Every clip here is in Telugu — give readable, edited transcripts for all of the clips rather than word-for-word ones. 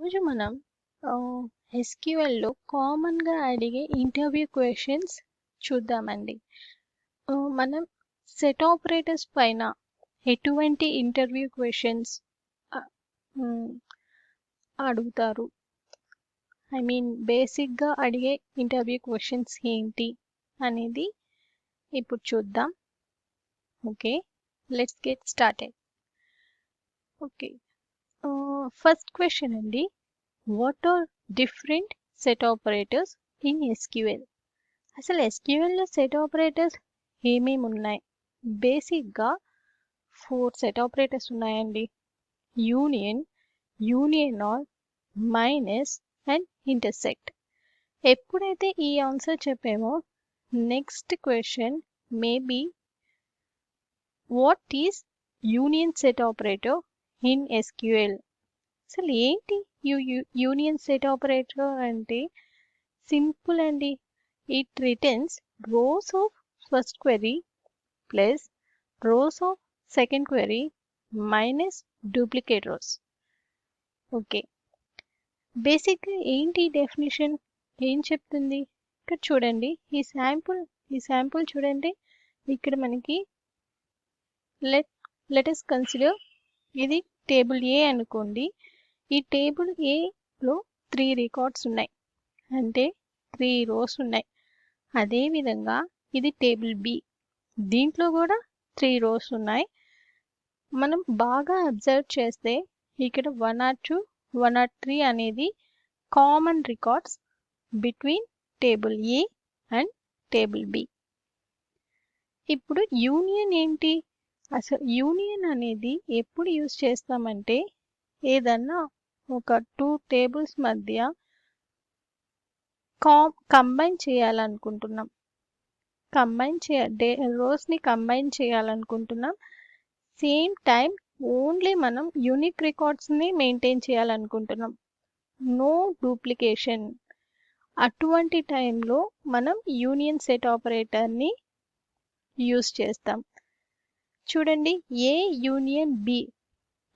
ఈరోజు మనం ఎస్క్యూఎల్లో కామన్గా అడిగే ఇంటర్వ్యూ క్వశ్చన్స్ చూద్దామండి. మనం సెట్ ఆపరేటర్స్ పైన ఎటువంటి ఇంటర్వ్యూ క్వశ్చన్స్ అడుగుతారు, ఐ మీన్ బేసిక్గా అడిగే ఇంటర్వ్యూ క్వశ్చన్స్ ఏంటి అనేది ఇప్పుడు చూద్దాం. Okay, let's get started. Okay, first question అండి, what are different set operators in SQL? అసలు ఎస్క్యూఎల్లో సెట్ ఆపరేటర్స్ ఏమేమి ఉన్నాయి? బేసిక్గా 4 సెట్ ఆపరేటర్స్ ఉన్నాయండి. Union, union all, minus and intersect. ఎప్పుడైతే ఈ ఆన్సర్ చెప్పామో next question maybe what is union set operator in SQL? అసలు ఏంటి యూనియన్ సెట్ ఆపరేటర్ అంటే? సింపుల్ అండి, it returns rows of first query plus rows of second query minus duplicate rows. Okay, బేసిక్గా ఏంటి డెఫినేషన్, ఏం చెప్తుంది? ఇక్కడ చూడండి, ఈ శాంపుల్ చూడండి. ఇక్కడ మనకి లెట్ us కన్సిడర్ ఇది టేబుల్ ఏ అనుకోండి. ఈ టేబుల్ ఏలో 3 రికార్డ్స్ ఉన్నాయి, అంటే 3 రోస్ ఉన్నాయి. అదేవిధంగా ఇది టేబుల్ బి, దీంట్లో కూడా 3 రోస్ ఉన్నాయి. మనం బాగా అబ్జర్వ్ చేస్తే ఇక్కడ 102, 103 అనేది common records between table A and table B. ఇప్పుడు యూనియన్ ఏంటి? అసలు యూనియన్ అనేది ఎప్పుడు యూజ్ చేస్తామంటే ఏదన్నా ఒక 2 టేబుల్స్ మధ్య కంబైన్ చేయాలనుకుంటున్నాం, రోస్ని కంబైన్ చేయాలనుకుంటున్నాం. సేమ్ టైం ఓన్లీ మనం యూనిక్ రికార్డ్స్ని మెయింటైన్ చేయాలనుకుంటున్నాం, నో డూప్లికేషన్. అటువంటి టైంలో మనం యూనియన్ సెట్ ఆపరేటర్ని యూజ్ చేస్తాం. చూడండి, ఏ యూనియన్ బి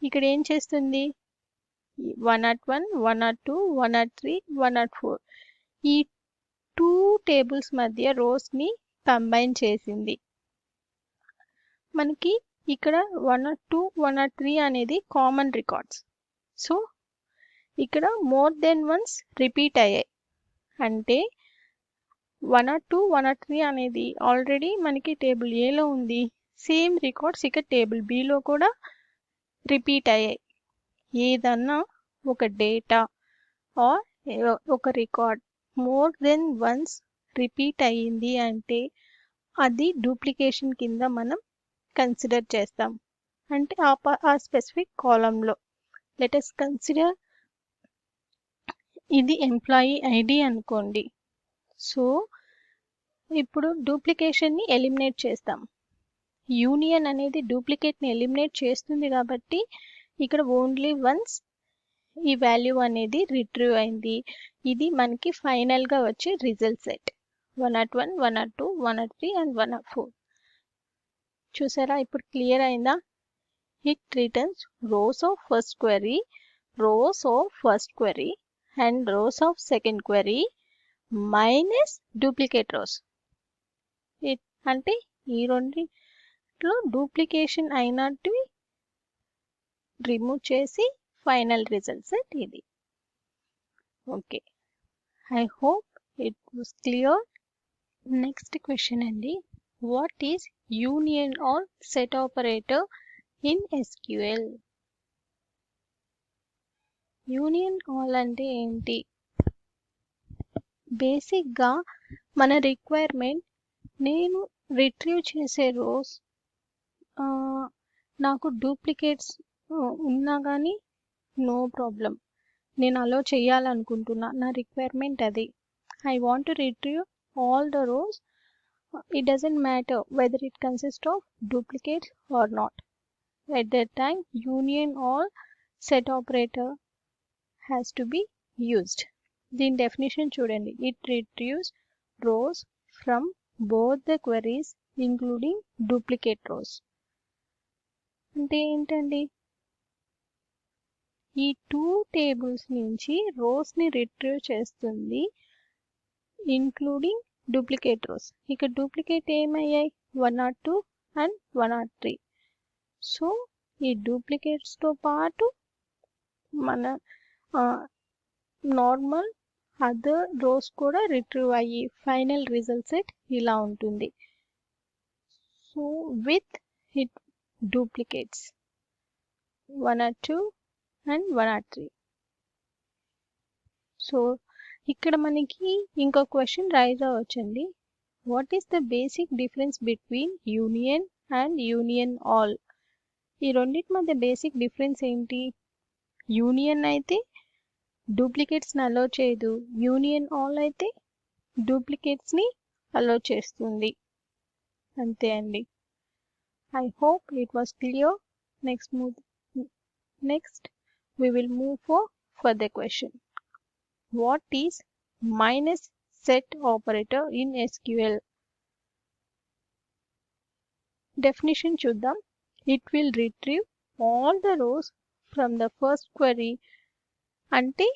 ఇక్కడ ఏం చేస్తుంది? 101, 102, 103, 104 ఈ 2 టేబుల్స్ మధ్య రోస్ని కంబైన్ చేసింది. మనకి ఇక్కడ 102, 103 అనేది కామన్ రికార్డ్స్. సో ఇక్కడ మోర్ దెన్ వన్స్ రిపీట్ అయ్యాయి. అంటే 102, 103 అనేది ఆల్రెడీ మనకి టేబుల్ ఏలో ఉంది. సేమ్ రికార్డ్స్ ఇక్కడ టేబుల్ బిలో కూడా రిపీట్ అయ్యాయి. ఏదన్నా ఒక డేటా ఆర్ ఒక record more than once repeat అయ్యింది అంటే అది డూప్లికేషన్ కింద మనం కన్సిడర్ చేస్తాం. అంటే ఆ స్పెసిఫిక్ కాలంలో లెట్ us కన్సిడర్ ఇది ఎంప్లాయీ ఐడి అనుకోండి. సో ఇప్పుడు డూప్లికేషన్ని ఎలిమినేట్ చేస్తాం. యూనియన్ అనేది డూప్లికేట్ని ఎలిమినేట్ చేస్తుంది కాబట్టి ఇక్కడ ఓన్లీ వన్స్ ఈ వాల్యూ అనేది రిట్రీవ్ అయింది. ఇది మనకి ఫైనల్గా వచ్చే రిజల్ట్ సెట్ 101, 102, 103 అండ్ 104. చూసారా, ఇప్పుడు క్లియర్ అయిందా? It returns rows of first query, rows of first query and rows of second query minus duplicate rows. అంటే ఈ రెండిట్లో డూప్లికేషన్ అయినట్టువి రిమూవ్ చేసి ఫైనల్ రిజల్ట్ సెట్ ఇది. Okay, I hope it was clear. Next question అండి, what is union all set operator in SQL? Union all అంటే ఏంటి? బేసిక్గా మన రిక్వైర్మెంట్, నేను రిట్రీవ్ చేసే రోస్ నాకు డూప్లికేట్స్ ఉన్నా కానీ నో ప్రాబ్లం, నేను అలో చేయాలనుకుంటున్నా, నా రిక్వైర్మెంట్ అది. I want to retrieve all the rows, it doesn't matter whether it consist of duplicates or not. At that time union all set operator has to be used. దీని డెఫినేషన్ చూడండి, it retrieves rows from both the queries including duplicate rows. అంటే ఏంటండి? ఈ 2 టేబుల్స్ నుంచి రోస్ని రిట్రీవ్ చేస్తుంది ఇంక్లూడింగ్ డూప్లికేట్ రోస్. ఇక డూప్లికేట్ ఏమయ్యాయి 102 అండ్ 103. సో ఈ డూప్లికేట్స్తో పాటు మన నార్మల్ అదర్ రోస్ కూడా రిట్రీవ్ అయ్యి ఫైనల్ రిజల్ట్ సెట్ ఇలా ఉంటుంది. So with it duplicates 102 and 103. So ఇక్కడ మనకి ఇంకో క్వశ్చన్ రైజ్ అవ్వచ్చండి. What is the basic difference between union and union all? ఈ రెండింటి మధ్య బేసిక్ డిఫరెన్స్ ఏంటి? యూనియన్ అయితే డూప్లికేట్స్ని అలో చేయదు, యూనియన్ ఆల్ అయితే డూప్లికేట్స్ని అలో చేస్తుంది. అంతే అండి. I hope it was clear. Next we will move for further question. What is minus set operator in SQL? Definition చూద్దాం. It will retrieve all the rows from the first query. అంటే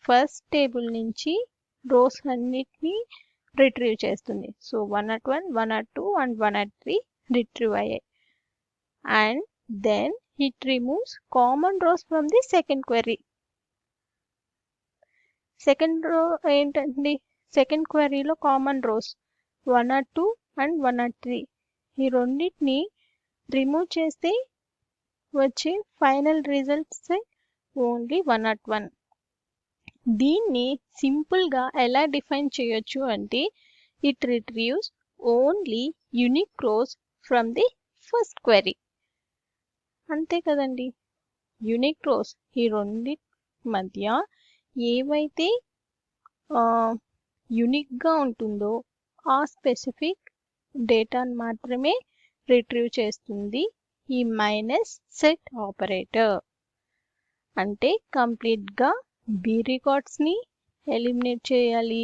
ఫస్ట్ టేబుల్ నుంచి రోస్ అన్నిటిని రిట్రీవ్ చేస్తుంది. సో 101, 102 అండ్ 103 రిట్రీవ్ అయ్యాయి. And then it removes common rows from the second query. Second row ఏంటండి? సెకండ్ క్వెరీలో కామన్ రోస్ 102 అండ్ 103 ఈ రెండింటిని రిమూవ్ చేస్తే వచ్చే ఫైనల్ రిజల్ట్స్ ఓన్లీ 101. దీన్ని సింపుల్గా ఎలా డిఫైన్ చేయొచ్చు అంటే it రిట్రీవ్స్ only unique rows from the first query. అంతే కదండి. యూనిక్ రోస్ ఈ రెండింటి మధ్య ఏవైతే యూనిక్గా ఉంటుందో ఆ స్పెసిఫిక్ డేటాను మాత్రమే రిట్రీవ్ చేస్తుంది ఈ మైనస్ సెట్ ఆపరేటర్. అంటే కంప్లీట్గా బి రికార్డ్స్ని ఎలిమినేట్ చేయాలి.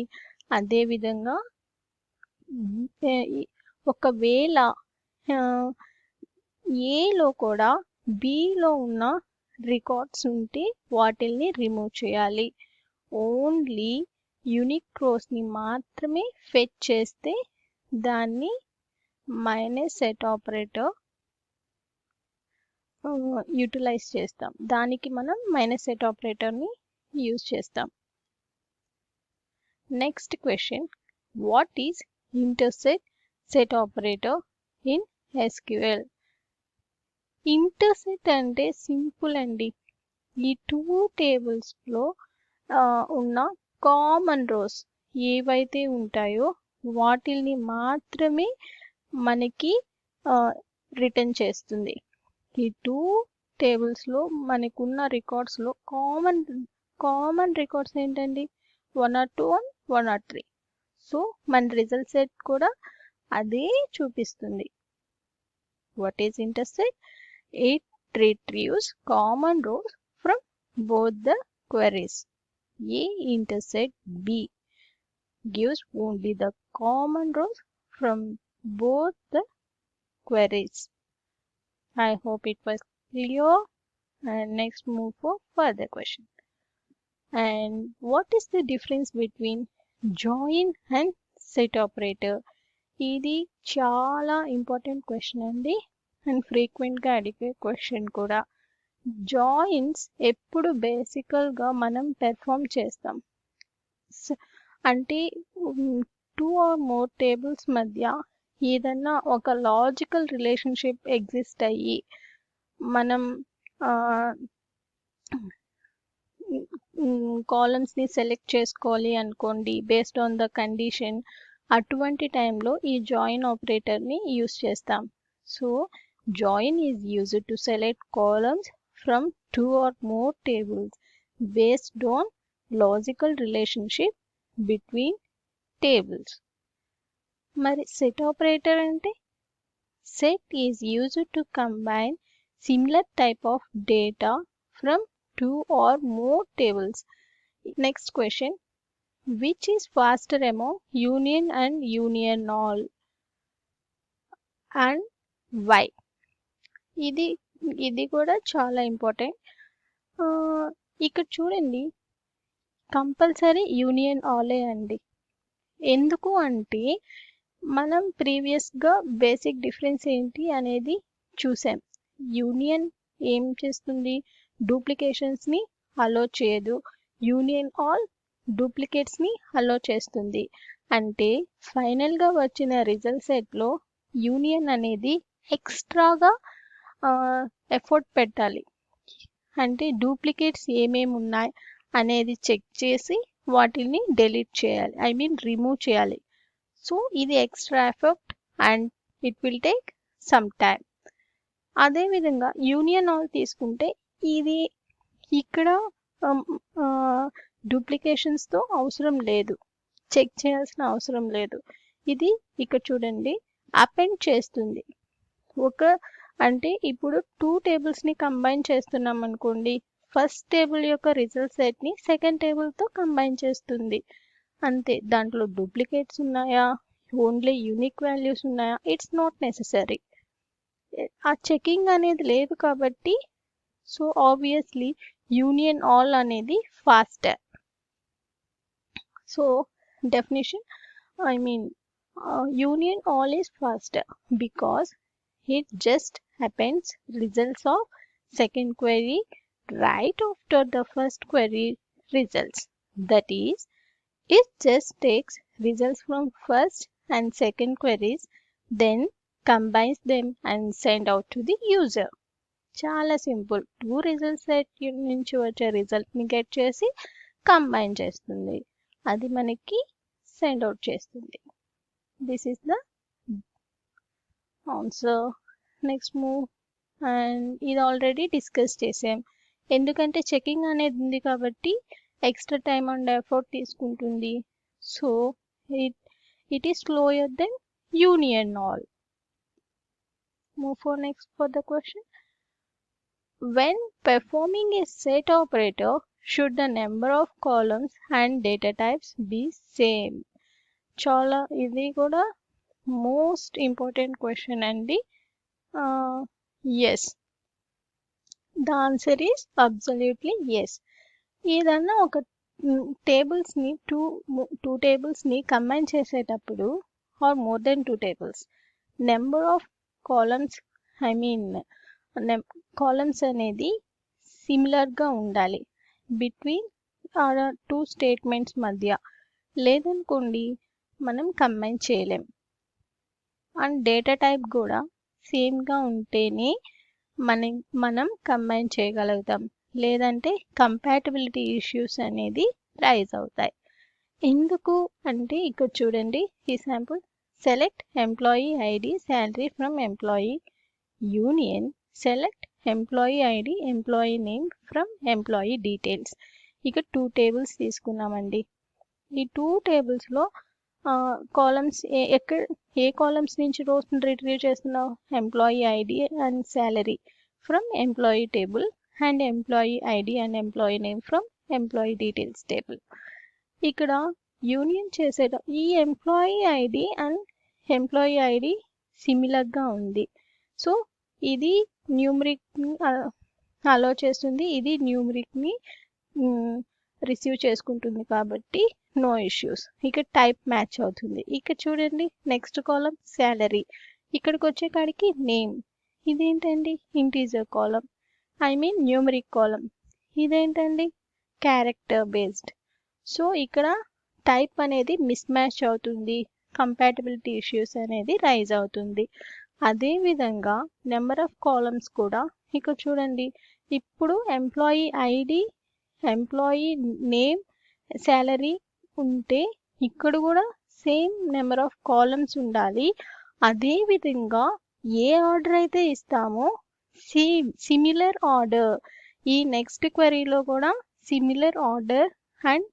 అదేవిధంగా ఒకవేళ ఏలో కూడా బిలో ఉన్న రికార్డ్స్ ఉంటే వాటిల్ని రిమూవ్ చేయాలి. ఓన్లీ యూనిక్ రోస్ని మాత్రమే ఫెచ్ చేస్తే దాన్ని మైనస్ సెట్ ఆపరేటర్ యూటిలైజ్ చేస్తాం. దానికి మనం మైనస్ సెట్ ఆపరేటర్ని యూజ్ చేస్తాం. Next question, what is intersect set operator in SQL? Intersect అంటే సింపుల్ అండి. ఈ 2 టేబుల్స్లో ఉన్న కామన్ రోస్ ఏవైతే ఉంటాయో వాటిల్ని మాత్రమే మనకి రిటర్న్ చేస్తుంది. ఈ 2 టేబుల్స్లో మనకున్న రికార్డ్స్లో కామన్ రికార్డ్స్ ఏంటండి? 102 అండ్ 103. సో మన రిజల్ట్ సెట్ కూడా అదే చూపిస్తుంది. What is intersect? It retrieves common rows from both the queries. A intersect B gives only the common rows from both the queries. I hope it was clear. And next move for further question. And what is the difference between join and set operator? ఇది చాలా ఇంపార్టెంట్ క్వశ్చన్ అండి, అండ్ ఫ్రీక్వెంట్గా అడిగే క్వశ్చన్ కూడా. జాయిన్స్ ఎప్పుడు బేసికల్గా మనం పెర్ఫామ్ చేస్తాం అంటే 2 or more టేబుల్స్ మధ్య ఏదన్నా ఒక లాజికల్ రిలేషన్షిప్ ఎగ్జిస్ట్ అయ్యి మనం కాలమ్స్ని సెలెక్ట్ చేసుకోవాలి అనుకోండి బేస్డ్ ఆన్ ద కండిషన్. అటువంటి టైంలో ఈ జాయిన్ ఆపరేటర్ని యూజ్ చేస్తాం. So join is used to select columns from 2 or more tables based on logical relationship between tables. మరి set operator అంటే set is used to combine similar type of data from 2 or more tables. Next question, which is faster among union and union all and why? ఇది కూడా చాలా ఇంపార్టెంట్. ఇక్కడ చూడండి, కంపల్సరీ యూనియన్ ఆలే అండి. ఎందుకు అంటే మనం ప్రీవియస్గా బేసిక్ డిఫరెన్స్ ఏంటి అనేది చూసాం. యూనియన్ ఏం చేస్తుంది, డూప్లికేషన్స్ని అలో చేయదు, యూనియన్ ఆల్ డూప్లికేట్స్ని అలో చేస్తుంది. అంటే ఫైనల్గా వచ్చిన రిజల్ట్ సెట్లో యూనియన్ అనేది ఎక్స్ట్రాగా ఎఫర్ట్ పెట్టాలి. అంటే డూప్లికేట్స్ ఏమేమి ఉన్నాయి అనేది చెక్ చేసి వాటిని డెలీట్ చేయాలి, ఐ మీన్ రిమూవ్ చేయాలి. సో ఇది extra effort and it will take some time. అదేవిధంగా యూనియన్ ఆల్ తీసుకుంటే ఇది ఇక్కడ డూప్లికేషన్స్తో అవసరం లేదు, చెక్ చేయాల్సిన అవసరం లేదు. ఇది ఇక్కడ చూడండి అపెండ్ చేస్తుంది. అంటే ఇప్పుడు 2 టేబుల్స్ని కంబైన్ చేస్తున్నాం అనుకోండి, ఫస్ట్ టేబుల్ యొక్క రిజల్ట్ సెట్ని సెకండ్ టేబుల్తో కంబైన్ చేస్తుంది. అంతే, దాంట్లో డూప్లికేట్స్ ఉన్నాయా, ఓన్లీ యూనిక్ వాల్యూస్ ఉన్నాయా, ఇట్స్ నాట్ నెససరీ. ఆ చెకింగ్ అనేది లేదు కాబట్టి సో ఆబ్వియస్లీ యూనియన్ ఆల్ అనేది faster. So definition, I mean union all is faster because it just appends results of second query right after the first query results. That is, it just takes results from first and second queries, then combines them and send out to the user. చాలా సింపుల్. 2 రిజల్ట్ సెట్ నుంచి వచ్చే రిజల్ట్ని గెట్ చేసి కంబైన్ చేస్తుంది, అది మనకి సెండ్ అవుట్ చేస్తుంది. This is the answer. Next move, and ఇది ఆల్రెడీ డిస్కస్ చేసాం. ఎందుకంటే చెకింగ్ అనేది ఉంది కాబట్టి ఎక్స్ట్రా టైం అండ్ ఎఫర్ట్ తీసుకుంటుంది. So it is slower than union all. Move for next for the question. When performing a set operator, should the number of columns and data types be same? చాలా ఇది కూడా మోస్ట్ ఇంపార్టెంట్ క్వశ్చన్ అండి. Yes, the answer is absolutely yes. ఏదన్నా ఒక టేబుల్స్ని టూ టేబుల్స్ని కంబైన్ చేసేటప్పుడు or more than 2 tables, number of columns, I mean columns అనేది సిమిలర్గా ఉండాలి బిట్వీన్ 2 స్టేట్మెంట్స్ మధ్య. లేదనుకోండి మనం కంబైన్ చేయలేం. అండ్ డేటా టైప్ కూడా సేమ్గా ఉంటేనే మనం కంబైన్ చేయగలుగుతాం, లేదంటే కంపాటబిలిటీ ఇష్యూస్ అనేది రైజ్ అవుతాయి. ఎందుకు అంటే ఇక్కడ చూడండి ఈ sample, select employee ID salary from employee union select employee ID employee name from employee details. ఇక్కడ 2 టేబుల్స్ తీసుకున్నామండి. ఈ 2 టేబుల్స్లో కాలమ్స్ ఏ కాలమ్స్ నుంచి రోస్ని రిట్రీవ్ చేస్తున్నావు, employee ID and salary from employee table and employee ID and employee name from employee details table. ఇక్కడ యూనియన్ ఈ employee ID and employee ID సిమిలర్గా ఉంది. సో ఇది న్యూమరిక్ని అలో చేస్తుంది, ఇది న్యూమరిక్ని రిసీవ్ చేసుకుంటుంది కాబట్టి నో ఇష్యూస్. ఇక్కడ టైప్ మ్యాచ్ అవుతుంది. ఇక్కడ చూడండి నెక్స్ట్ కాలం శాలరీ, ఇక్కడికి వచ్చే కాడికి నేమ్, ఇదేంటండి integer column, I mean numeric column, ఇదేంటండి క్యారెక్టర్ బేస్డ్. సో ఇక్కడ టైప్ అనేది మిస్ మ్యాచ్ అవుతుంది, కంపాటబిలిటీ ఇష్యూస్ అనేది రైజ్ అవుతుంది. అదేవిధంగా నెంబర్ ఆఫ్ కాలమ్స్ కూడా ఇక్కడ చూడండి, ఇప్పుడు employee ID employee name salary ఉంటే ఇక్కడ కూడా సేమ్ నెంబర్ ఆఫ్ కాలమ్స్ ఉండాలి. అదేవిధంగా ఏ ఆర్డర్ అయితే ఇస్తామో సిమిలర్ ఆర్డర్ ఈ నెక్స్ట్ క్వెరీలో కూడా similar order and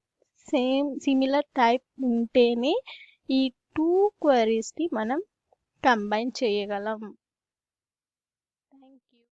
same similar type ఉంటేనే ఈ 2 క్వెరీస్ని మనం కంబైన్ చేయగలం.